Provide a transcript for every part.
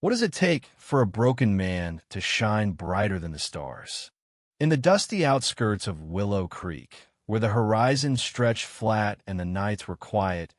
What does it take for a broken man to shine brighter than the stars? In the dusty outskirts of Willow Creek, where the horizon stretched flat and the nights were quiet,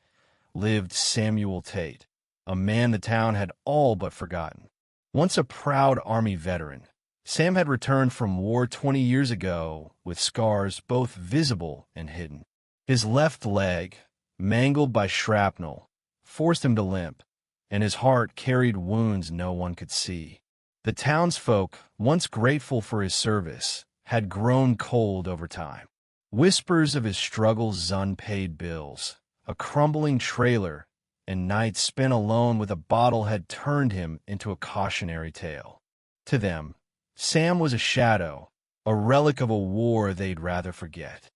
lived Samuel Tate, a man the town had all but forgotten. Once a proud Army veteran, Sam had returned from war 20 years ago with scars both visible and hidden. His left leg, mangled by shrapnel, forced him to limp, and his heart carried wounds no one could see. The townsfolk, once grateful for his service, had grown cold over time. Whispers of his struggles, unpaid bills, a crumbling trailer, and nights spent alone with a bottle had turned him into a cautionary tale. To them, Sam was a shadow, a relic of a war they'd rather forget.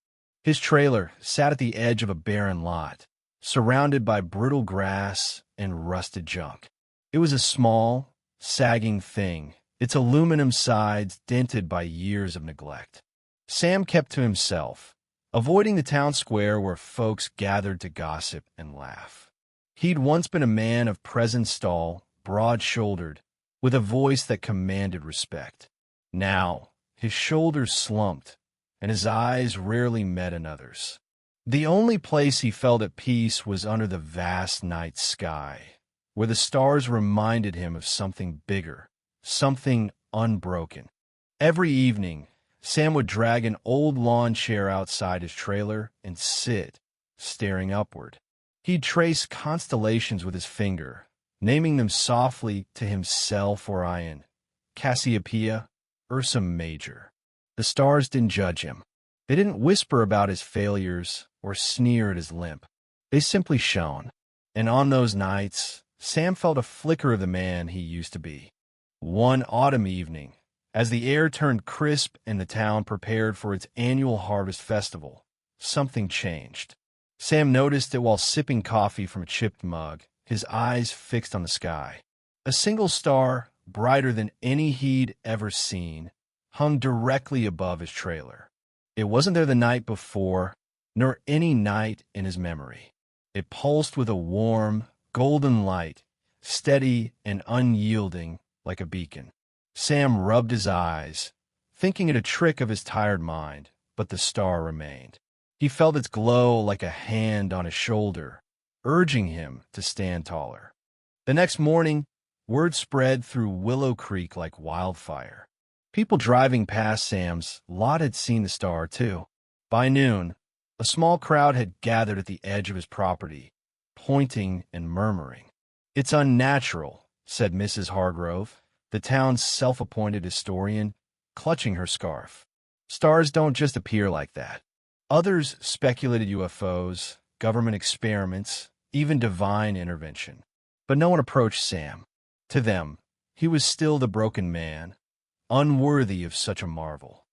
His trailer sat at the edge of a barren lot, surrounded by brittle grass and rusted junk. It was a small, sagging thing, its aluminum sides dented by years of neglect. Sam kept to himself, avoiding the town square where folks gathered to gossip and laugh. He'd once been a man of presence tall, broad-shouldered, with a voice that commanded respect. Now, his shoulders slumped, and his eyes rarely met another's. The only place he felt at peace was under the vast night sky, where the stars reminded him of something bigger, something unbroken. Every evening, Sam would drag an old lawn chair outside his trailer and sit, staring upward. He'd trace constellations with his finger, naming them softly to himself: Orion, Cassiopeia, Ursa Major. The stars didn't judge him. They didn't whisper about his failures or sneer at his limp. They simply shone. And on those nights, Sam felt a flicker of the man he used to be. One autumn evening, as the air turned crisp and the town prepared for its annual harvest festival, something changed. Sam noticed it while sipping coffee from a chipped mug, his eyes fixed on the sky. A single star, brighter than any he'd ever seen, hung directly above his trailer. It wasn't there the night before, nor any night in his memory. It pulsed with a warm, golden light, steady and unyielding like a beacon. Sam rubbed his eyes, thinking it a trick of his tired mind, but the star remained. He felt its glow like a hand on his shoulder, urging him to stand taller. The next morning, word spread through Willow Creek like wildfire. People driving past Sam's lot had seen the star, too. By noon, a small crowd had gathered at the edge of his property, pointing and murmuring. "It's unnatural," said Mrs. Hargrove, the town's self-appointed historian, clutching her scarf. "Stars don't just appear like that." Others speculated UFOs, government experiments, even divine intervention. But no one approached Sam. To them, he was still the broken man, unworthy of such a marvel.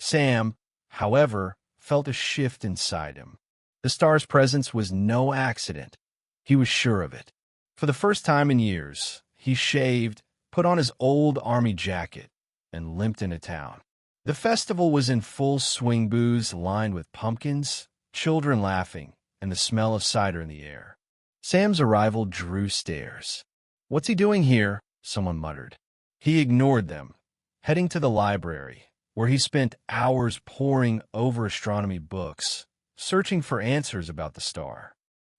Sam, however, felt a shift inside him. The star's presence was no accident. He was sure of it. For the first time in years, he shaved, put on his old army jacket, and limped into town. The festival was in full swing, booths lined with pumpkins, children laughing, and the smell of cider in the air. Sam's arrival drew stares. "What's he doing here?" someone muttered. He ignored them, heading to the library, where he spent hours poring over astronomy books, searching for answers about the star.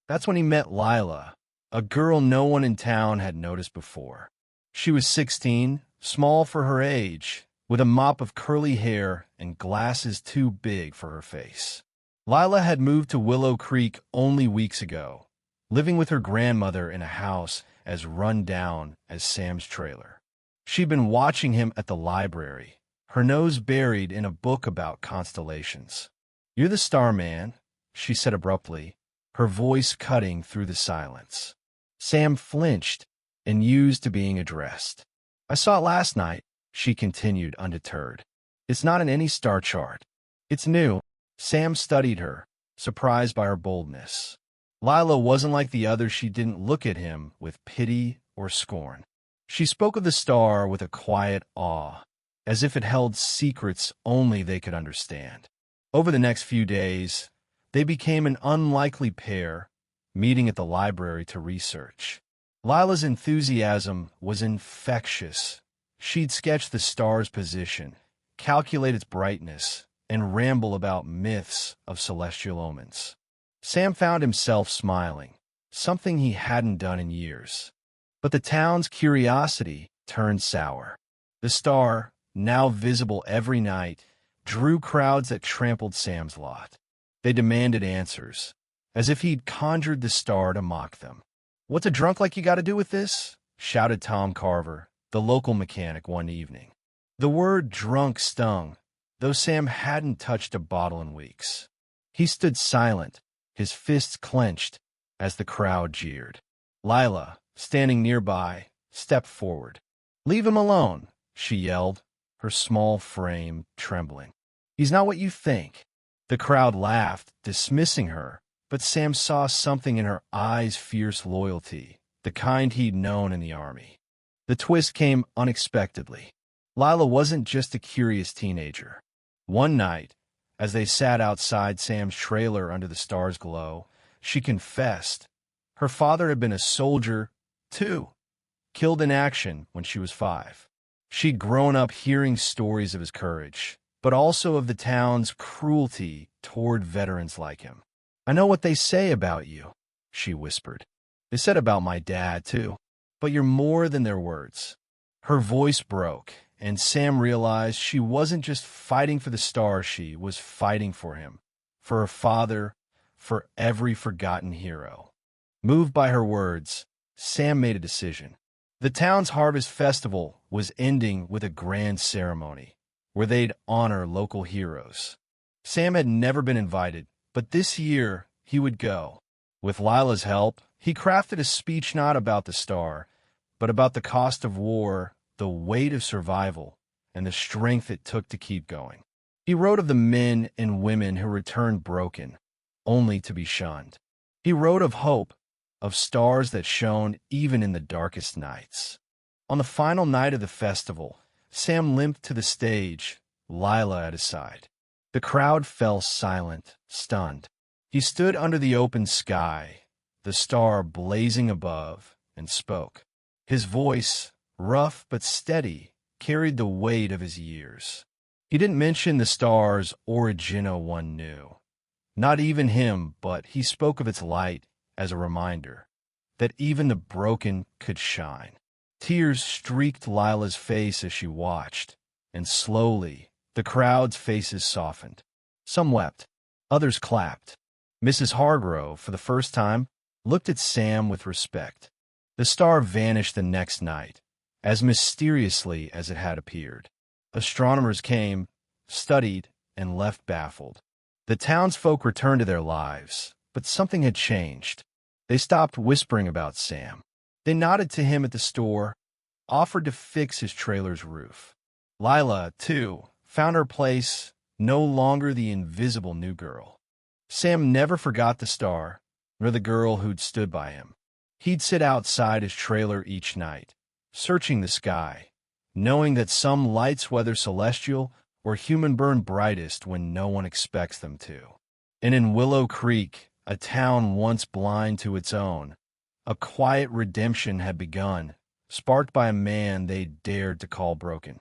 That's when he met Lila, a girl no one in town had noticed before. She was 16, small for her age, with a mop of curly hair and glasses too big for her face. Lila had moved to Willow Creek only weeks ago, living with her grandmother in a house as run down as Sam's trailer. She'd been watching him at the library, her nose buried in a book about constellations. "You're the star man," she said abruptly, her voice cutting through the silence. Sam flinched and used to being addressed. "I saw it last night," she continued undeterred. "It's not in any star chart. It's new." Sam studied her, surprised by her boldness. Lila wasn't like the others. She didn't look at him with pity or scorn. She spoke of the star with a quiet awe, as if it held secrets only they could understand. Over the next few days, they became an unlikely pair, meeting at the library to research. Lila's enthusiasm was infectious. She'd sketch the star's position, calculate its brightness, and ramble about myths of celestial omens. Sam found himself smiling, something he hadn't done in years. But the town's curiosity turned sour. The star, now visible every night, drew crowds that trampled Sam's lot. They demanded answers, as if he'd conjured the star to mock them. "What's a drunk like you got to do with this?" shouted Tom Carver, the local mechanic, one evening. The word drunk stung, though Sam hadn't touched a bottle in weeks. He stood silent, his fists clenched, as the crowd jeered. Lila, standing nearby, stepped forward. "Leave him alone," she yelled, her small frame trembling. "He's not what you think." The crowd laughed, dismissing her, but Sam saw something in her eyes, fierce loyalty, the kind he'd known in the army. The twist came unexpectedly. Lila wasn't just a curious teenager. One night, as they sat outside Sam's trailer under the star's glow, she confessed. Her father had been a soldier, too, killed in action when she was 5. She'd grown up hearing stories of his courage, but also of the town's cruelty toward veterans like him. "I know what they say about you," she whispered. "They said about my dad, too. But you're more than their words." Her voice broke, and Sam realized she wasn't just fighting for the star, she was fighting for him, for her father, for every forgotten hero. Moved by her words, Sam made a decision. The town's harvest festival was ending with a grand ceremony, where they'd honor local heroes. Sam had never been invited, but this year he would go. With Lila's help, he crafted a speech not about the star, but about the cost of war, the weight of survival, and the strength it took to keep going. He wrote of the men and women who returned broken, only to be shunned. He wrote of hope, of stars that shone even in the darkest nights. On the final night of the festival, Sam limped to the stage, Lila at his side. The crowd fell silent, stunned. He stood under the open sky, the star blazing above, and spoke. His voice, rough but steady, carried the weight of his years. He didn't mention the star's origin, no one knew. Not even him, but he spoke of its light as a reminder that even the broken could shine. Tears streaked Lila's face as she watched, and slowly the crowd's faces softened. Some wept, others clapped. Mrs. Hargrove, for the first time, looked at Sam with respect. The star vanished the next night, as mysteriously as it had appeared. Astronomers came, studied, and left baffled. The townsfolk returned to their lives, but something had changed. They stopped whispering about Sam. They nodded to him at the store, offered to fix his trailer's roof. Lila, too, found her place, no longer the invisible new girl. Sam never forgot the star, nor the girl who'd stood by him. He'd sit outside his trailer each night, searching the sky, knowing that some lights, whether celestial or human, burn brightest when no one expects them to. And in Willow Creek, a town once blind to its own, a quiet redemption had begun, sparked by a man they dared to call broken.